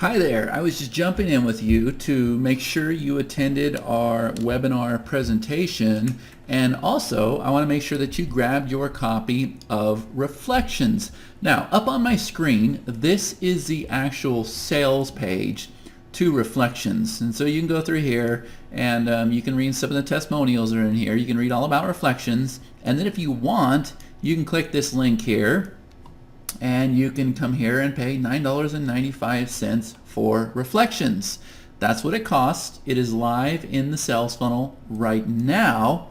Hi there. I was just jumping in with you to make sure you attended our webinar presentation, and also I want to make sure that you grabbed your copy of Reflections. Now, up on my screen, this is the actual sales page to Reflections, and so you can go through here and you can read some of the testimonials that are in here. You can read all about Reflections, and then if you want, you can click this link here and you can come here and pay $9.95 for Reflections. That's what it costs. It is live in the sales funnel right now.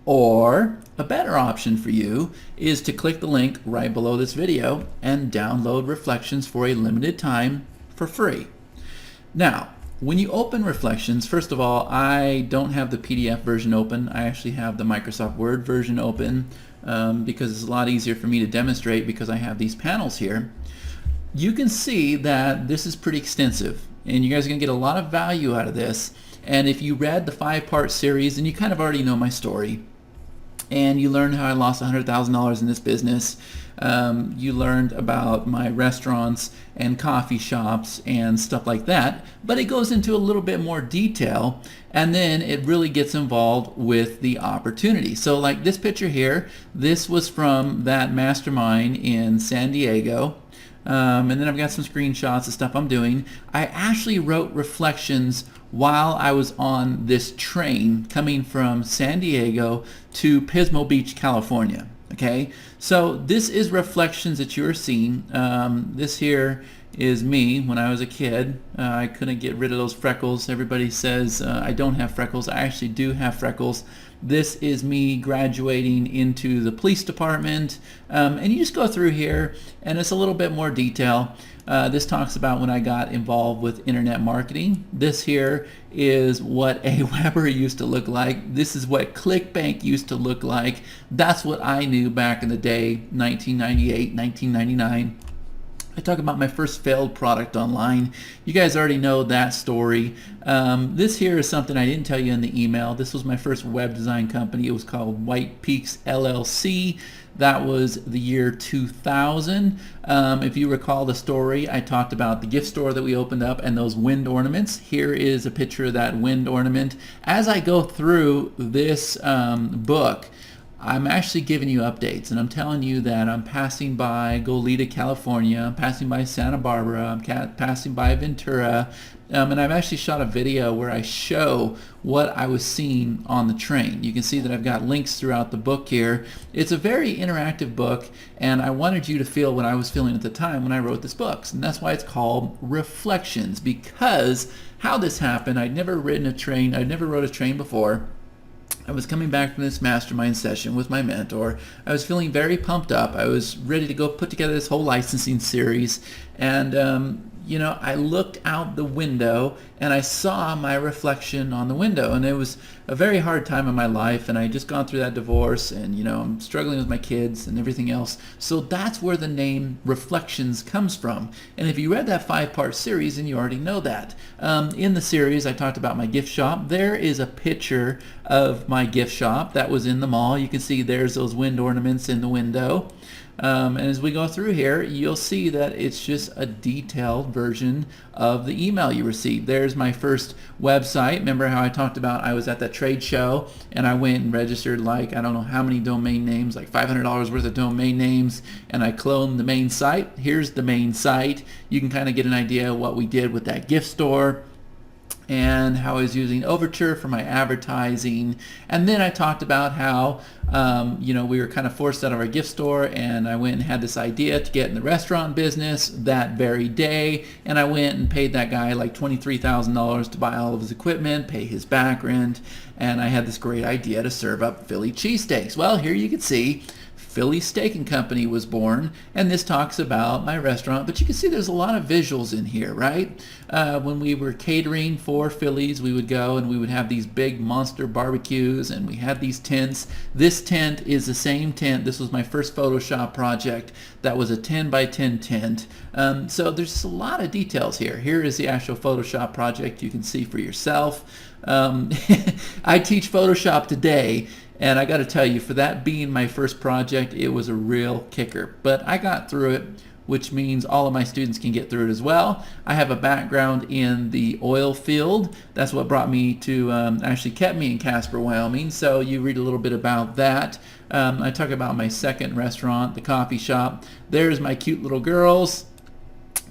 Or a better option for you is to click the link right below this video and download Reflections for a limited time for free. Now, when you open Reflections, first of all, I don't have the PDF version open. I actually have the Microsoft Word version open because it's a lot easier for me to demonstrate because I have these panels here. You can see that this is pretty extensive, and you guys are going to get a lot of value out of this. And if you read the 5-part series, and you kind of already know my story, and you learned how I lost $100,000 in this business. You learned about my restaurants and coffee shops and stuff like that, but it goes into a little bit more detail, and then it really gets involved with the opportunity. So like this picture here, this was from that mastermind in San Diego. And then I've got some screenshots of stuff I'm doing. I actually wrote Reflections while I was on this train coming from San Diego to Pismo Beach, California. Okay, so this is Reflections that you're seeing. This here is me when I was a kid. I couldn't get rid of those freckles. Everybody says I don't have freckles. I actually do have freckles. This is me graduating into the police department. And you just go through here and it's a little bit more detail. This talks about when I got involved with internet marketing. This here is what AWeber used to look like. This is what ClickBank used to look like. That's what I knew back in the day, 1998, 1999. I talk about my first failed product online. You guys already know that story. This here is something I didn't tell you in the email. This was my first web design company. It was called White Peaks LLC. That was the year 2000. If you recall the story, I talked about the gift store that we opened up and those wind ornaments. Here is a picture of that wind ornament. As I go through this book, I'm actually giving you updates, and I'm telling you that I'm passing by Goleta, California, I'm passing by Santa Barbara, I'm passing by Ventura, and I've actually shot a video where I show what I was seeing on the train. You can see that I've got links throughout the book here. It's a very interactive book, and I wanted you to feel what I was feeling at the time when I wrote this book, and that's why it's called Reflections, because how this happened, I'd never written a train, I'd never wrote a train before. I was coming back from this mastermind session with my mentor. I was feeling very pumped up. I was ready to go put together this whole licensing series. And, I looked out the window and I saw my reflection on the window. And it was a very hard time in my life. And I had just gone through that divorce and, I'm struggling with my kids and everything else. So that's where the name Reflections comes from. And if you read that 5-part series, then you already know that. In the series, I talked about my gift shop. There is a picture of my gift shop that was in the mall. You can see there's those wind ornaments in the window. And as we go through here, you'll see that it's just a detailed version of the email you received. There's my first website. Remember how I talked about I was at that trade show and I went and registered like, I don't know how many domain names, like $500 worth of domain names, and I cloned the main site. Here's the main site. You can kind of get an idea of what we did with that gift store and how I was using Overture for my advertising. And then I talked about how, we were kind of forced out of our gift store, and I went and had this idea to get in the restaurant business that very day, and I went and paid that guy like $23,000 to buy all of his equipment, pay his back rent, and I had this great idea to serve up Philly cheesesteaks. Well, here you can see Philly Steak and Company was born, and this talks about my restaurant, but you can see there's a lot of visuals in here, right? When we were catering for Phillies, we would go and we would have these big monster barbecues, and we had these tents. This tent is the same tent. This was my first Photoshop project. That was a 10 by 10 tent. So there's just a lot of details here. Here is the actual Photoshop project. You can see for yourself. I teach Photoshop today, and I got to tell you, for that being my first project, it was a real kicker. But I got through it which means all of my students can get through it as well. I have a background in the oil field. That's what brought me to, actually kept me in Casper, Wyoming. So you read a little bit about that. I talk about my second restaurant, the coffee shop. There's my cute little girls.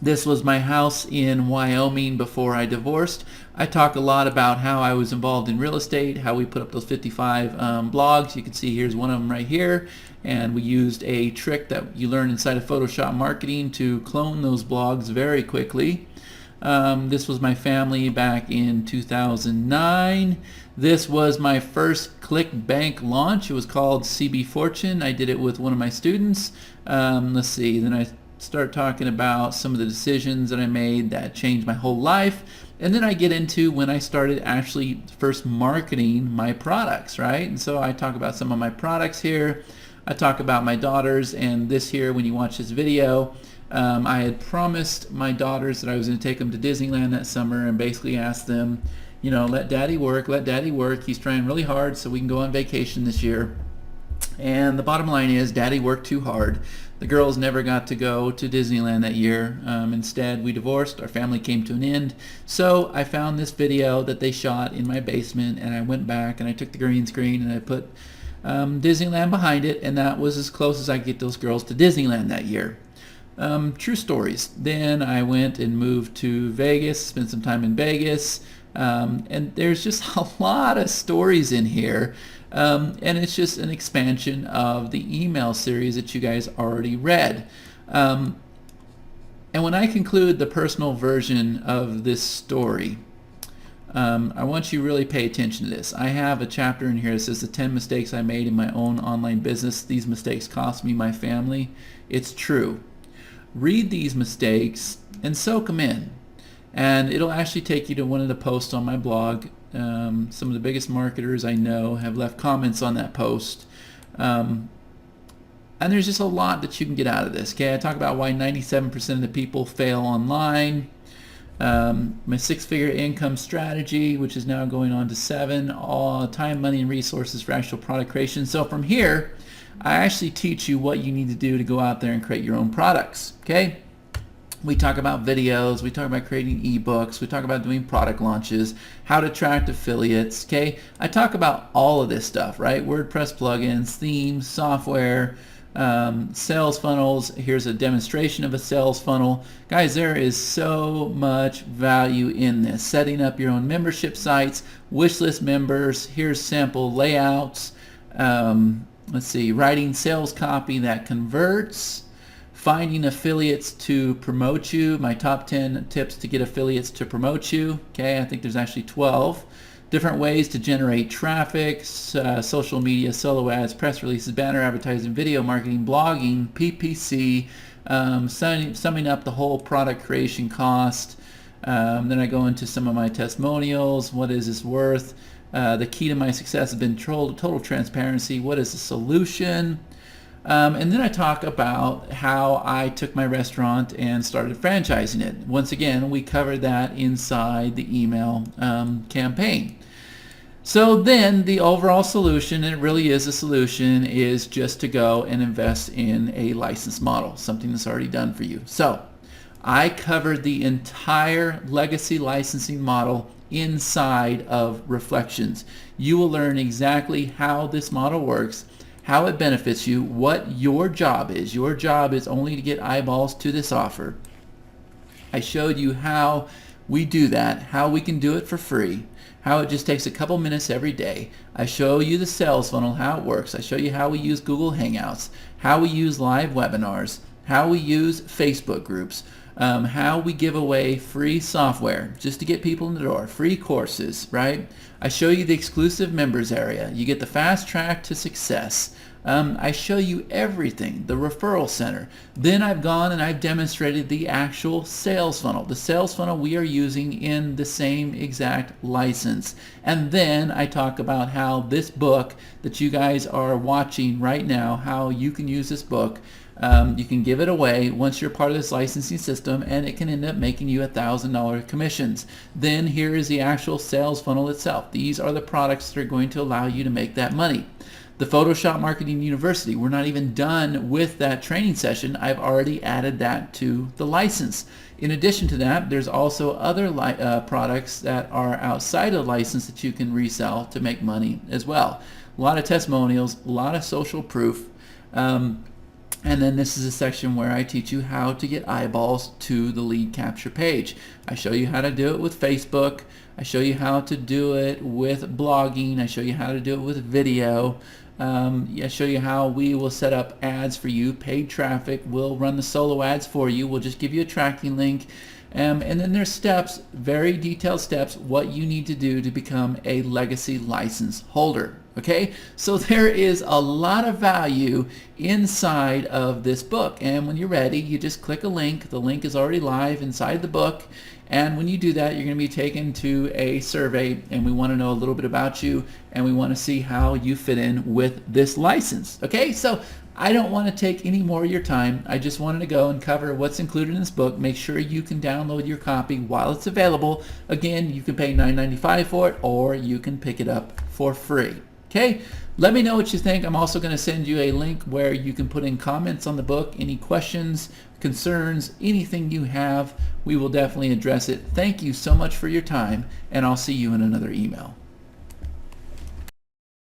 This was my house in Wyoming before I divorced. I talk a lot about how I was involved in real estate, how we put up those 55 blogs. You can see here's one of them right here. And we used a trick that you learn inside of Photoshop marketing to clone those blogs very quickly. This was my family back in 2009. This was my first ClickBank launch. It was called CB Fortune. I did it with one of my students. Let's see, then I start talking about some of the decisions that I made that changed my whole life. And then I get into when I started actually first marketing my products, right? And so I talk about some of my products here. I talk about my daughters, and this here, when you watch this video, I had promised my daughters that I was going to take them to Disneyland that summer and basically asked them, you know, let daddy work, let daddy work. He's trying really hard so we can go on vacation this year. And the bottom line is daddy worked too hard. The girls never got to go to Disneyland that year. Instead, we divorced. Our family came to an end. So I found this video that they shot in my basement, and I went back and I took the green screen and I put Disneyland behind it, and that was as close as I could get those girls to Disneyland that year. True stories. Then I went and moved to Vegas, spent some time in Vegas, and there's just a lot of stories in here. And it's just an expansion of the email series that you guys already read. And when I conclude the personal version of this story, I want you to really pay attention to this. I have a chapter in here that says the 10 mistakes I made in my own online business. These mistakes cost me my family. It's true. Read these mistakes and soak them in. And it'll actually take you to one of the posts on my blog. Some of the biggest marketers I know have left comments on that post. And there's just a lot that you can get out of this. Okay, I talk about why 97% of the people fail online. My six-figure income strategy, which is now going on to 7. All time, money, and resources for actual product creation. So from here, I actually teach you what you need to do to go out there and create your own products. Okay. We talk about videos, we talk about creating ebooks, we talk about doing product launches, how to attract affiliates, okay? I talk about all of this stuff, right? WordPress plugins, themes, software, sales funnels. Here's a demonstration of a sales funnel. Guys, there is so much value in this. Setting up your own membership sites, wishlist members, here's sample layouts. Let's see, writing sales copy that converts. Finding affiliates to promote you, my top 10 tips to get affiliates to promote you. Okay, I think there's actually 12. Different ways to generate traffic, social media, solo ads, press releases, banner advertising, video marketing, blogging, PPC, summing up the whole product creation cost. Then I go into some of my testimonials. What is this worth? The key to my success has been total transparency. What is the solution? And then I talk about how I took my restaurant and started franchising it. Once again, we covered that inside the email campaign. So then the overall solution, and it really is a solution, is just to go and invest in a license model, something that's already done for you. So I covered the entire legacy licensing model inside of Reflections. You will learn exactly how this model works, how it benefits you, what your job is. Your job is only to get eyeballs to this offer. I showed you how we do that, how we can do it for free, how it just takes a couple minutes every day. I show you the sales funnel, how it works. I show you how we use Google Hangouts, how we use live webinars, how we use Facebook groups, how we give away free software just to get people in the door, free courses, right? I show you the exclusive members area. You get the fast track to success. I show you everything, the referral center. Then I've gone and I've demonstrated the actual sales funnel. The sales funnel we are using in the same exact license. And then I talk about how this book that you guys are watching right now, how you can use this book. You can give it away once you're part of this licensing system, and it can end up making you $1,000 commissions. Then here is the actual sales funnel itself. These are the products that are going to allow you to make that money. The Photoshop Marketing University, we're not even done with that training session. I've already added that to the license. In addition to that, there's also other products that are outside of the license that you can resell to make money as well. A lot of testimonials, a lot of social proof. And then this is a section where I teach you how to get eyeballs to the lead capture page. I show you how to do it with Facebook. I show you how to do it with blogging. I show you how to do it with video. I show you how we will set up ads for you, paid traffic. We'll run the solo ads for you. We'll just give you a tracking link. And then there's steps, very detailed steps, what you need to do to become a legacy license holder. Okay, so there is a lot of value inside of this book, and when you're ready, you just click a link. The link is already live inside the book, and when you do that, you're going to be taken to a survey, and we want to know a little bit about you, and we want to see how you fit in with this license. Okay, so I don't want to take any more of your time. I just wanted to go and cover what's included in this book. Make sure you can download your copy while it's available. Again, you can pay $9.95 for it, or you can pick it up for free. Okay, let me know what you think. I'm also going to send you a link where you can put in comments on the book, any questions, concerns, anything you have. We will definitely address it. Thank you so much for your time, and I'll see you in another email.